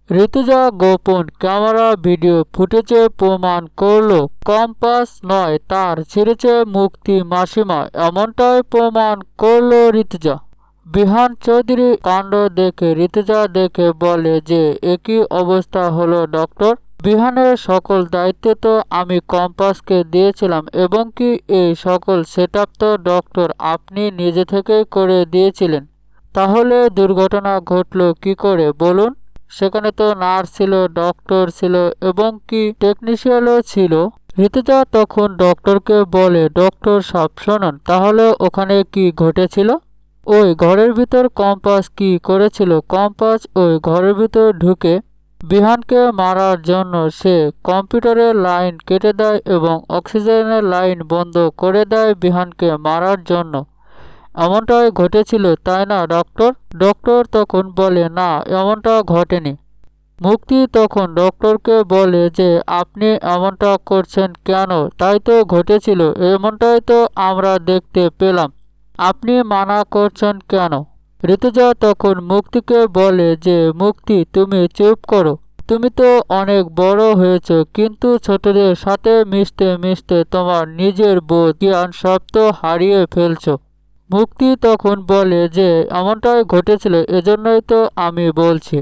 ঋতুজা গোপন camera video ফুটেজে প্রমাণ করল কম্পাস নয় তার ছিঁড়েছে মুক্তি মাসিমা, এমনটাই প্রমাণ করল ঋতুজা। বিহান চৌধুরী কাণ্ড দেখে ঋতুজা দেখে বলে যে একই অবস্থা হলো ডক্টর। বিহানের সকল দায়িত্ব তো আমি কম্পাসকে দিয়েছিলাম এবং কি এই সকল সেটআপ তো ডক্টর আপনি নিজে থেকেই করে দিয়েছিলেন, তাহলে দুর্ঘটনা ঘটলো কি করে বলুন? সেখানে তো নার্স ছিল, ডক্টর ছিল এবং কি টেকনিশিয়ানও ছিল। ঋতুজা তখন ডক্টরকে বলে, ডক্টর সাহেব শুনুন, তাহলে ওখানে কি ঘটেছিল? ওই ঘরের ভিতর কম্পাস কি করেছিল? কম্পাস ওই ঘরের ভিতর ঢুকে বিহানকে মারার জন্য সে কম্পিউটারের লাইন কেটে দেয় এবং অক্সিজেনের লাইন বন্ধ করে দেয় বিহানকে মারার জন্য। এমনটাই ঘটেছিল তাই না ডক্টর? ডক্টর তখন বলে, না এমনটা ঘটেনি। মুক্তি তখন ডক্টরকে বলে যে আপনি এমনটা করছেন কেন? তাই তো ঘটেছিল, এমনটাই তো আমরা দেখতে পেলাম, আপনি মানা করছেন কেন? ঋতুজা তখন মুক্তিকে বলে যে মুক্তি তুমি চুপ করো, তুমি তো অনেক বড় হয়েছ কিন্তু ছোটদের সাথে মিশতে মিশতে তোমার নিজের বোধ জ্ঞান সব তো হারিয়ে ফেলছো। মুক্তি তখন বলে যে এমনটাই ঘটেছিল, এজন্যই তো আমি বলছি।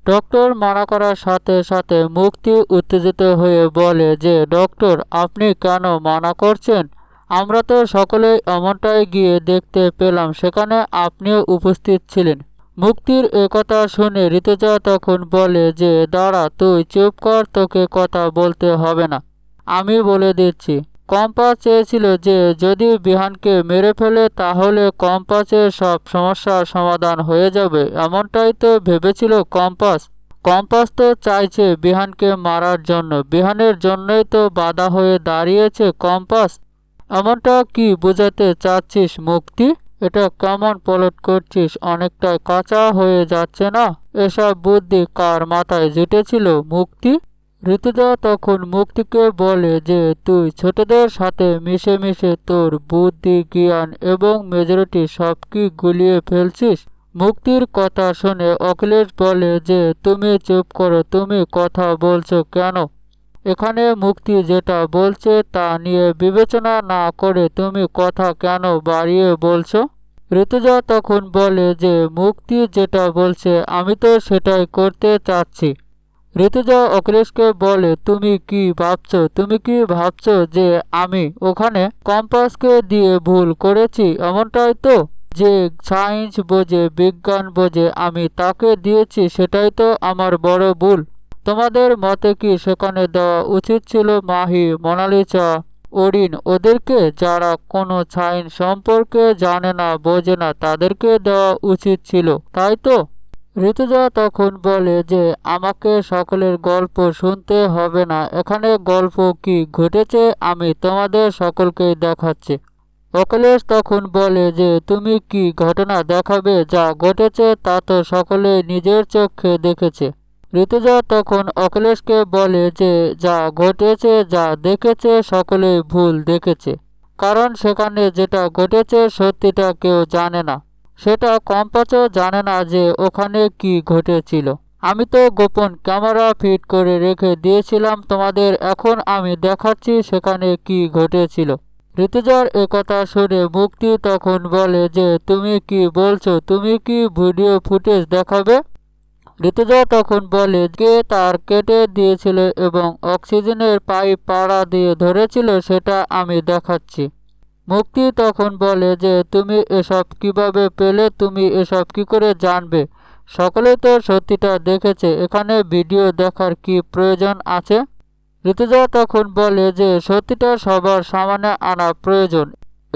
ডক্টর মানা করার সাথে সাথে মুক্তি উত্তেজিত হয়ে বলে যে ডক্টর আপনি কেন মানা করছেন? আমরা তো সকলেই এমনটাই গিয়ে দেখতে পেলাম, সেখানে আপনিও উপস্থিত ছিলেন। মুক্তির একথা শুনে ঋতুজা তখন বলে যে দাঁড়া তুই চুপ কর, তোকে কথা বলতে হবে না, আমি বলে দিচ্ছি। কম্পাস চেয়েছিল যে যদি বিহানকে মেরে ফেলে তাহলে কম্পাসের সব সমস্যার সমাধান হয়ে যাবে, এমনটাই তো ভেবেছিল কম্পাস। কম্পাস তো চাইছে বিহানকে মারার জন্য, বিহানের জন্যই তো বাধা হয়ে দাঁড়িয়েছে কম্পাস। এমনটা কি বোঝাতে চাচ্ছিস মুক্তি? এটা কেমন পলট করছিস, অনেকটাই কাঁচা হয়ে যাচ্ছে না? এসব বুদ্ধি কার মাথায় জুটেছিল মুক্তি? ঋতুজা তখন মুক্তিকে বলে যে তুই ছোটদের সাথে মিশে মিশে তোর বুদ্ধি জ্ঞান এবং মেজরিটি সব কি গুলিয়ে ফেলছিস। মুক্তির কথা শুনে অখিলেশ বলে যে তুমি চুপ করো, তুমি কথা বলছো কেন? এখানে মুক্তি যেটা বলছে তা নিয়ে বিবেচনা না করে তুমি কথা কেন বাড়িয়ে বলছো? ঋতুজা তখন বলে যে মুক্তি যেটা বলছে আমি তো সেটাই করতে চাচ্ছি। ঋতুজা অখিলেশকে বলে তুমি কি ভাবছো? তুমি কি ভাবছো যে আমি ওখানে কম্পাসকে দিয়ে ভুল করেছি? এমনটাই তো, যে সায়েন্স বোঝে বিজ্ঞান বোঝে আমি তাকে দিয়েছি, সেটাই তো আমার বড় ভুল। তোমাদের মতে কি সেখানে দেওয়া উচিত ছিল মাহি, মোনালিসা, ওরিন ওদেরকে, যারা কোনো সায়েন্স সম্পর্কে জানে না বোঝে না, তাদেরকে দেওয়া উচিত ছিল, তাই তো? ঋতুজা তখন বলে যে আমাকে সকলের গল্প শুনতে হবে না, এখানে গল্প কি ঘটেছে আমি তোমাদের সকলকেই দেখাচ্ছি। অখিলেশ তখন বলে যে তুমি কি ঘটনা দেখাবে? যা ঘটেছে তা তো সকলে নিজের চোখে দেখেছে। ঋতুজা তখন অখিলেশকে বলে যে যা ঘটেছে যা দেখেছে সকলেই ভুল দেখেছে, কারণ সেখানে যেটা ঘটেছে সত্যিটা কেউ জানে না, সেটা কম্পাসও জানে না যে ওখানে কি ঘটেছিল। আমি তো গোপন ক্যামেরা ফিট করে রেখে দিয়েছিলাম তোমাদের, এখন আমি দেখাচ্ছি সেখানে কি ঘটেছিল। ঋতুজার একথা শুনে মুক্তি তখন বলে যে তুমি কি বলছো? তুমি কি ভিডিও ফুটেজ দেখাবে? ঋতুজা তখন বলে কে তার কেটে দিয়েছিল এবং অক্সিজেনের পাইপ পাড়া দিয়ে ধরেছিল সেটা আমি দেখাচ্ছি। মুক্তি তখন বলে যে তুমি এসব কিভাবে পেলে? তুমি এসব কি করে জানবে? সকলেই তো সত্যিটা দেখেছে, এখানে ভিডিও দেখার কি প্রয়োজন আছে? ঋতুজা তখন বলে যে সত্যিটা সবার সামনে আনা প্রয়োজন।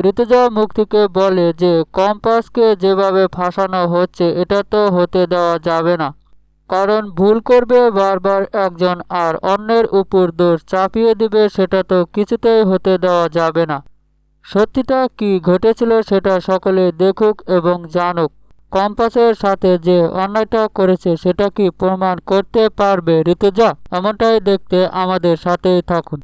ঋতুজা মুক্তিকে বলে যে কম্পাসকে যেভাবে ফাঁসানো হচ্ছে এটা তো হতে দেওয়া যাবে না, কারণ ভুল করবে বারবার একজন আর অন্যের উপর দোষ চাপিয়ে দিবে, সেটা তো কিছুতেই হতে দেওয়া যাবে না। সত্যিটা কি ঘটেছিল সেটা সকলে দেখুক এবং জানুক। কম্পাসের সাথে যে অন্যায়টা করেছে সেটা কি প্রমাণ করতে পারবে ঋতুজা? এমনটাই দেখতে আমাদের সাথেই থাকুন।